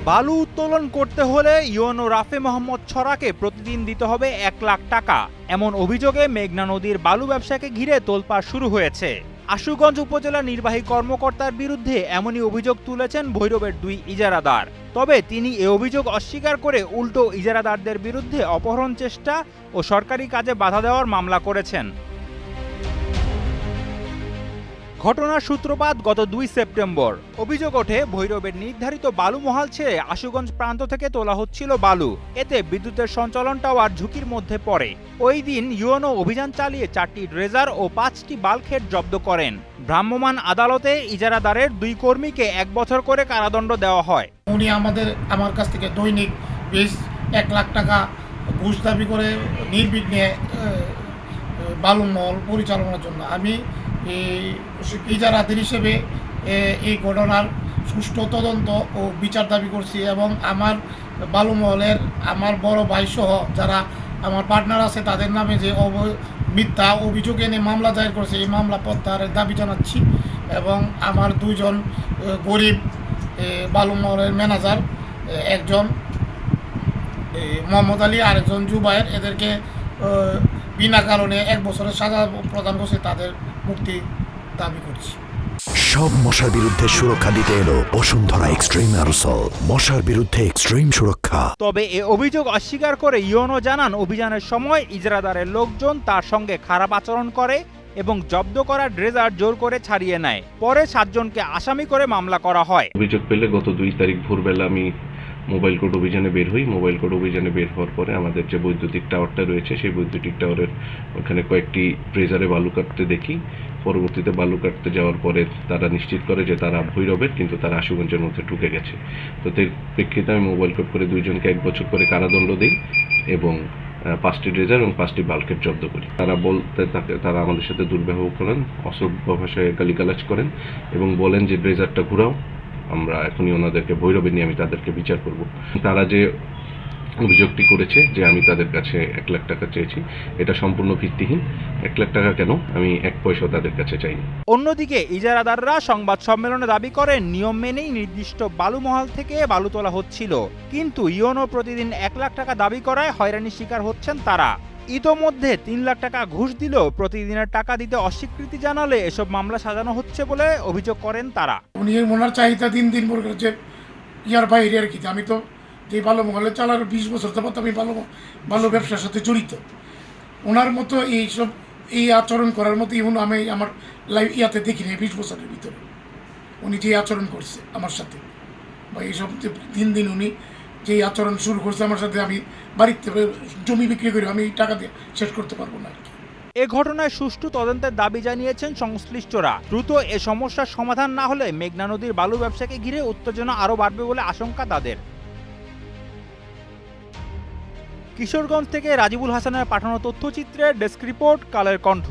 বালু উত্তোলন করতে হলে ইউএনও রাফে মোহাম্মদ ছড়াকে প্রতিদিন দিতে হবে ১ লাখ টাকা। এমন অভিযোগে মেঘনা নদীর বালু ব্যবসাকে ঘিরে তোলপাড় শুরু হয়েছে। আশুগঞ্জ উপজেলা নির্বাহী কর্মকর্তার বিরুদ্ধে এমনই অভিযোগ তুলেছেন ভৈরবের ২ ইজারাদার। তবে তিনি এ অভিযোগ অস্বীকার করে উল্টো ইজারাদারদের বিরুদ্ধে অপহরণ চেষ্টা ও সরকারি কাজে বাধা দেওয়ার মামলা করেছেন। ঘটনার সূত্রপাত গত ২ সেপ্টেম্বর। অভিযোগ ওঠে ভৈরবের নির্ধারিত বালু মহাল ছেড়ে আশুগঞ্জ প্রান্ত থেকে তোলা হচ্ছিল বালু। এতে বিদ্যুতের সঞ্চালন টাওয়ার ঝুঁকির মধ্যে পড়ে। ওই দিন ইউএনও অভিযান চালিয়ে ৪টি ড্রেজার ও ৫টি বাল্কহেড জব্দ করেন। ভ্রাম্যমাণ আদালতে ইজারাদারের ২ কর্মীকে ১ বছর করে কারাদণ্ড দেওয়া হয়। উনি আমার কাছ থেকে দৈনিক বেশ ১ লাখ টাকা ঘুষ দাবি করে নির্বিঘ্নে বালু মহল পরিচালনার জন্য আমি ইজারাদার হিসেবে এই ঘটনার সুষ্ঠু তদন্ত ও বিচার দাবি করছি এবং আমার বালু মহলের আমার বড় ভাই সহ যারা আমার পার্টনার আছে তাদের নামে যে মিথ্যা অভিযোগ এনে মামলা দায়ের করেছে এই মামলা প্রত্যাহারের দাবি জানাচ্ছি এবং আমার ২ জন গরিব বালু মহলের ম্যানেজার, একজন মোহাম্মদ আলী আর একজন জুবায়ের, এদেরকে বিনা কারণে ১ বছরের সাজা প্রদান করছে, তাদের মুক্তি দাবি করছি। সব মশার বিরুদ্ধে সুরক্ষা দিতে এলো বসুন্ধরা এক্সট্রিম অ্যারোসল, মশার বিরুদ্ধে এক্সট্রিম সুরক্ষা। তবে এ অভিযোগ অস্বীকার করে ইউএনও জানান অভিযানের সময় ইজারাদারের লোকজন তার সঙ্গে খারাপ আচরণ করে এবং জব্দ করা ড্রেজার জোর করে ছাড়িয়ে নেয়। পরে ৭ জনকে আসামি করে মামলা করা হয়। অভিযোগ পেলে গত ২ তারিখ ভোরবেলা আমি মোবাইল কোর্ট অভিযানে বের হই। মোবাইল কোর্ট অভিযানে বের হওয়ার পরে আমাদের যে বৈদ্যুতিক টাওয়ারটা রয়েছে সেই বৈদ্যুতিক টাওয়ারের ওখানে কয়েকটি ড্রেজারে বালু কাটতে দেখি। পরবর্তীতে বালু কাটতে যাওয়ার পরে তারা নিশ্চিত করে যে তারা ভৈরবের, কিন্তু তারা আশুগঞ্জের মধ্যে ঢুকে গেছে। তো তার প্রেক্ষিতে আমি মোবাইল কোর্ট করে ২ জনকে ১ বছর করে কারাদণ্ড দিই এবং ৫টি ড্রেজার এবং ৫টি বাল্কেট জব্দ করি। তারা আমাদের সাথে দুর্ব্যবহার করেন, অসভ্য ভাষায় গালিগালাজ করেন এবং বলেন যে ড্রেজারটা ঘুরাও, আমরা এখনই ওনাদেরকে ভৈরবে নিয়ে আমি তাদেরকে বিচার করব। তারা যে অভিযোগটি করেছে যে আমি তাদের কাছে ১ লাখ টাকা চেয়েছি, এটা সম্পূর্ণ ভিত্তিহীন। ১ লাখ টাকা কেন, আমি ১ পয়সাও তাদের কাছে চাইনি। অন্যদিকে ইজারাদাররা সংবাদ সম্মেলনে দাবি করেন নিয়ম মেনেই নির্দিষ্ট বালু মহাল থেকে বালু তোলা হচ্ছিল, কিন্তু ইউএনও প্রতিদিন ১ লাখ টাকা দাবি করায় হয়রানির শিকার হচ্ছেন তারা। ইতোমধ্যে ৩ লাখ টাকা ঘুষ দিলেও প্রতিদিনের টাকা দিতে অস্বীকৃতি জানালে এসব মামলা সাজানো হচ্ছে বলে অভিযোগ করেন তারা। উনি ওনার চাহিদা দিন মনে করছে ইয়ার বাইরে আর কি। আমি তো যে বালু মহলে চালার ২০ বছর যাবত আমি বালু ব্যবসার সাথে জড়িত। ওনার মতো এই আচরণ করার মতো আমি আমার ইয়াতে দেখিনি ২০ বছরের ভিতরে। উনি যে আচরণ করছে আমার সাথে বা এইসব দিন উনি যে আচরণ শুরু করছে আমার সাথে, আমি বাড়িতে জমি বিক্রি করে আমি এই টাকা দিয়ে শেষ করতে পারবো না আর কি। এ ঘটনায় সুষ্ঠু তদন্তের দাবি জানিয়েছেন সংশ্লিষ্টরা। দ্রুত এ সমস্যার সমাধান না হলে মেঘনা নদীর বালু ব্যবসাকে ঘিরে উত্তেজনা আরও বাড়বে বলে আশঙ্কা তাদের। কিশোরগঞ্জ থেকে রাজিবুল হাসানের পাঠানো তথ্যচিত্রের ডেস্ক রিপোর্ট, কালের কণ্ঠ।